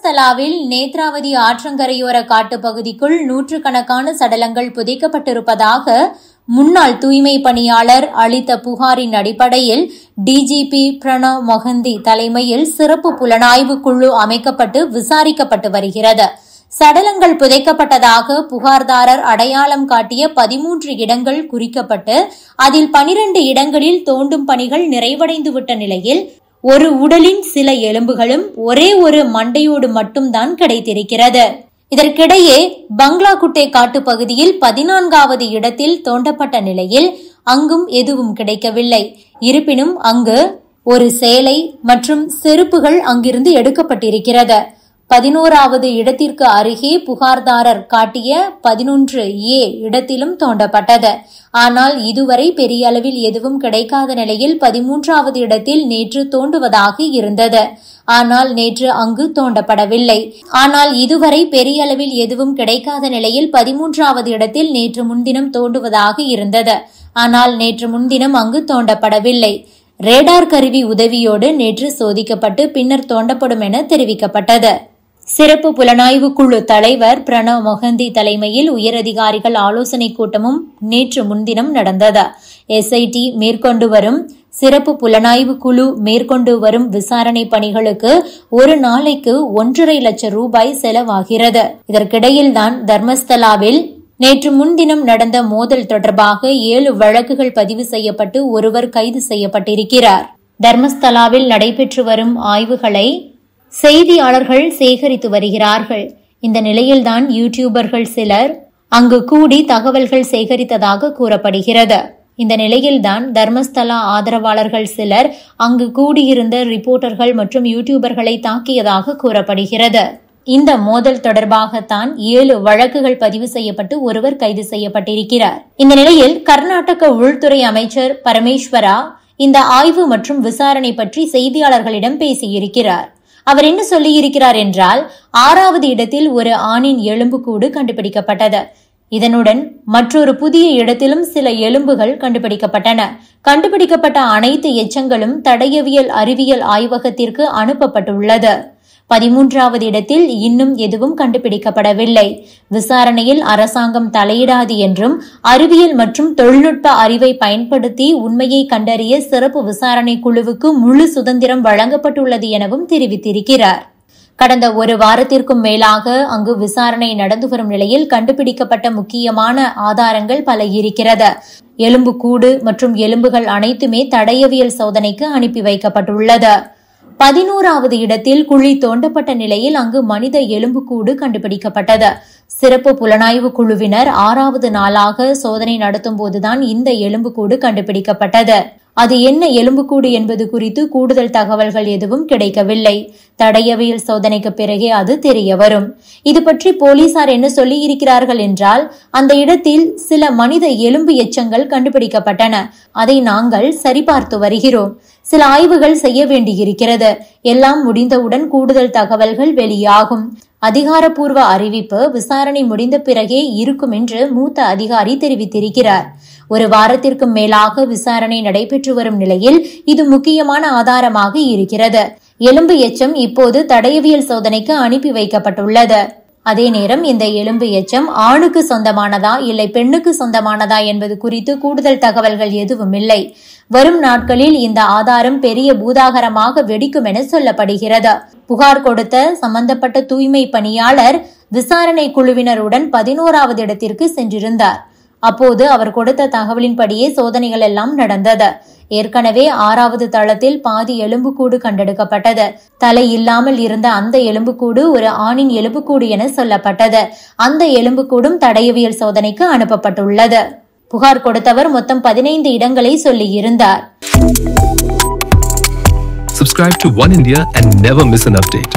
தர்மஸ்தலாவில் நேத்ராவதி ஆற்றங்கரையோர காட்டுப்பகுதிக்குள் நூற்றுக்கணக்கான சடலங்கள் புதைக்கப்பட்டிருப்பதாக முன்னாள் தூய்மை பணியாளர் அளித்த புகாரின் அடிப்படையில் டிஜிபி பிரணவ் மொஹந்தி தலைமையில் சிறப்பு புலனாய்வு குழு அமைக்கப்பட்டு விசாரிக்கப்பட்டு வருகிறது. சடலங்கள் புதைக்கப்பட்டதாக புகார்தாரர் அடையாளம் காட்டிய 13 இடங்கள் குறிக்கப்பட்டு அதில் 12 இடங்களில் தோண்டும் பணிகள் நிறைவடைந்துவிட்ட நிலையில் ஒரு உடலின் சில எலும்புகளும் ஒரே ஒரு மண்டையோடு மட்டும்தான் கிடைத்திருக்கிறது. இதற்கிடையே பங்களாகுட்டே காட்டுப்பகுதியில் 14வது இடத்தில் தோண்டப்பட்ட நிலையில் அங்கும் எதுவும் கிடைக்கவில்லை. இருப்பினும் அங்கு ஒரு சேலை மற்றும் செருப்புகள் அங்கிருந்து எடுக்கப்பட்டிருக்கிறது. 11வது இடத்திற்கு அருகே புகார்தாரர் காட்டிய 11A இடத்திலும் தோண்டப்பட்டது. ஆனால் இதுவரை பெரிய அளவில் எதுவும் கிடைக்காத நிலையில் 13வது இடத்தில் நேற்று தோண்டுவதாக இருந்தது. ஆனால் நேற்று அங்கு தோண்டப்படவில்லை. ஆனால் இதுவரை பெரிய அளவில் எதுவும் கிடைக்காத நிலையில் 13வது இடத்தில் நேற்று முன்தினம் தோண்டுவதாக இருந்தது. ஆனால் நேற்று முன்தினம் அங்கு தோண்டப்படவில்லை. ரேடார் கருவி உதவியோடு நேற்று சோதிக்கப்பட்டு பின்னர் தோண்டப்படும் என தெரிவிக்கப்பட்டது. சிறப்பு புலனாய்வு குழு தலைவர் பிரணவ் மொஹந்தி தலைமையில் உயரதிகாரிகள் ஆலோசனை கூட்டமும் நேற்று முன்தினம் நடந்தது. SIT மேற்கொண்டு வரும் சிறப்பு புலனாய்வு குழு மேற்கொண்டு வரும் விசாரணை பணிகளுக்கு ஒரு நாளைக்கு 1.5 லட்சம் ரூபாய் செலவாகிறது. இதற்கிடையில்தான் தர்மஸ்தலாவில் நேற்று முன்தினம் நடந்த மோதல் தொடர்பாக 7 வழக்குகள் பதிவு செய்யப்பட்டு ஒருவர் கைது செய்யப்பட்டிருக்கிறார். தர்மஸ்தலாவில் நடைபெற்று வரும் ஆய்வுகளை செய்தியாளர்கள் சேகரித்து வருகிறார்கள். இந்த நிலையில்தான் யூடியூபர்கள் சிலர் அங்கு கூடி தகவல்கள் சேகரித்ததாக கூறப்படுகிறது. இந்த நிலையில்தான் தர்மஸ்தலா ஆதரவாளர்கள் சிலர் அங்கு கூடியிருந்த ரிப்போர்ட்டர்கள் மற்றும் யூடியூபர்களை தாக்கியதாக கூறப்படுகிறது. இந்த மோதல் தொடர்பாகத்தான் 7 வழக்குகள் பதிவு செய்யப்பட்டு ஒருவர் கைது செய்யப்பட்டிருக்கிறார். இந்த நிலையில் கர்நாடக உள்துறை அமைச்சர் பரமேஸ்வரா இந்த ஆய்வு மற்றும் விசாரணை பற்றி செய்தியாளர்களிடம் பேசியிருக்கிறார். அவர் என்ன சொல்லியிருக்கிறார் என்றால், 6வது இடத்தில் ஒரு ஆணின் எலும்புக்கூடு கண்டுபிடிக்கப்பட்டது. இதனுடன் மற்றொரு புதிய இடத்திலும் சில எலும்புகள் கண்டுபிடிக்கப்பட்டன. கண்டுபிடிக்கப்பட்ட அனைத்து எச்சங்களும் தடயவியல் அறிவியல் ஆய்வகத்திற்கு அனுப்பப்பட்டுள்ளது. 13வது இடத்தில் இன்னும் எதுவும் கண்டுபிடிக்கப்படவில்லை. விசாரணையில் அரசாங்கம் தலையிடாது என்றும் அறிவியல் மற்றும் தொழில்நுட்ப அறிவை பயன்படுத்தி உண்மையை கண்டறிய சிறப்பு விசாரணை குழுவுக்கு முழு சுதந்திரம் வழங்கப்பட்டுள்ளது எனவும் தெரிவித்திருக்கிறார். கடந்த ஒரு வாரத்திற்கும் மேலாக அங்கு விசாரணை நடந்து வரும் நிலையில் கண்டுபிடிக்கப்பட்ட முக்கியமான ஆதாரங்கள் பல இருக்கிறது. எலும்புக்கூடு மற்றும் எலும்புகள் அனைத்துமே தடயவியல் சோதனைக்கு அனுப்பி வைக்கப்பட்டுள்ளது. 11வது இடத்தில் குழி தோண்டப்பட்ட நிலையில் அங்கு மனித எலும்புக்கூடு கண்டுபிடிக்கப்பட்டது. சிறப்பு புலனாய்வு குழுவினர் 6வது நாளாக சோதனை நடத்தும் போதுதான் இந்த எலும்புக்கூடு கண்டுபிடிக்கப்பட்டது. அது என்ன எலும்புக்கூடு என்பது குறித்து கூடுதல் தகவல்கள் எதுவும் கிடைக்கவில்லை. தடயவியல் சோதனைக்கு பிறகே அது தெரிய வரும். இது பற்றி போலீசார் என்ன சொல்லியிருக்கிறார்கள் என்றால், அந்த இடத்தில் சில மனித எலும்பு எச்சங்கள் கண்டுபிடிக்கப்பட்டன. அதை நாங்கள் சரிபார்த்து வருகிறோம். சில ஆய்வுகள் செய்ய வேண்டியிருக்கிறது. எல்லாம் முடிந்தவுடன் கூடுதல் தகவல்கள் வெளியாகும். அதிகாரப்பூர்வ அறிவிப்பு விசாரணை முடிந்த பிறகே இருக்கும் என்று மூத்த அதிகாரி தெரிவித்திருக்கிறார். ஒரு வாரத்திற்கு மேலாக விசாரணை நடைபெற்று வரும் நிலையில் இது முக்கியமான ஆதாரமாக இருக்கிறது. எலும்பு எச்சம் இப்போது தடயவியல் சோதனைக்கு அனுப்பி வைக்கப்பட்டுள்ளது. அதே நேரம் இந்த எலும்பு எச்சம் ஆணுக்கு சொந்தமானதா இல்லை பெண்ணுக்கு சொந்தமானதா என்பது குறித்து கூடுதல் தகவல்கள் எதுவும் இல்லை. வரும் நாட்களில் இந்த ஆதாரம் பெரிய பூதாகரமாக வெடிக்கும் என சொல்லப்படுகிறது. புகார் கொடுத்த சம்பந்தப்பட்ட தூய்மை பணியாளர் விசாரணை குழுவினருடன் 11வது இடத்திற்கு சென்றிருந்தார். அப்போது அவர் கொடுத்த தகவலின்படியே சோதனைகள் எல்லாம் நடந்தது. ஏற்கனவே 6வது தளத்தில் பாதி எலும்புக்கூடு கண்டெடுக்கப்பட்டது. தலை இல்லாமல் இருந்த அந்த எலும்புக்கூடு ஒரு ஆணின் எலும்புக்கூடு என சொல்லப்பட்டது. அந்த எலும்புக்கூடும் தடயவியல் சோதனைக்கு அனுப்பப்பட்டுள்ளது. புகார் கொடுத்தவர் மொத்தம் 15 இடங்களை சொல்லியிருந்தார். Subscribe to One India and never miss an update.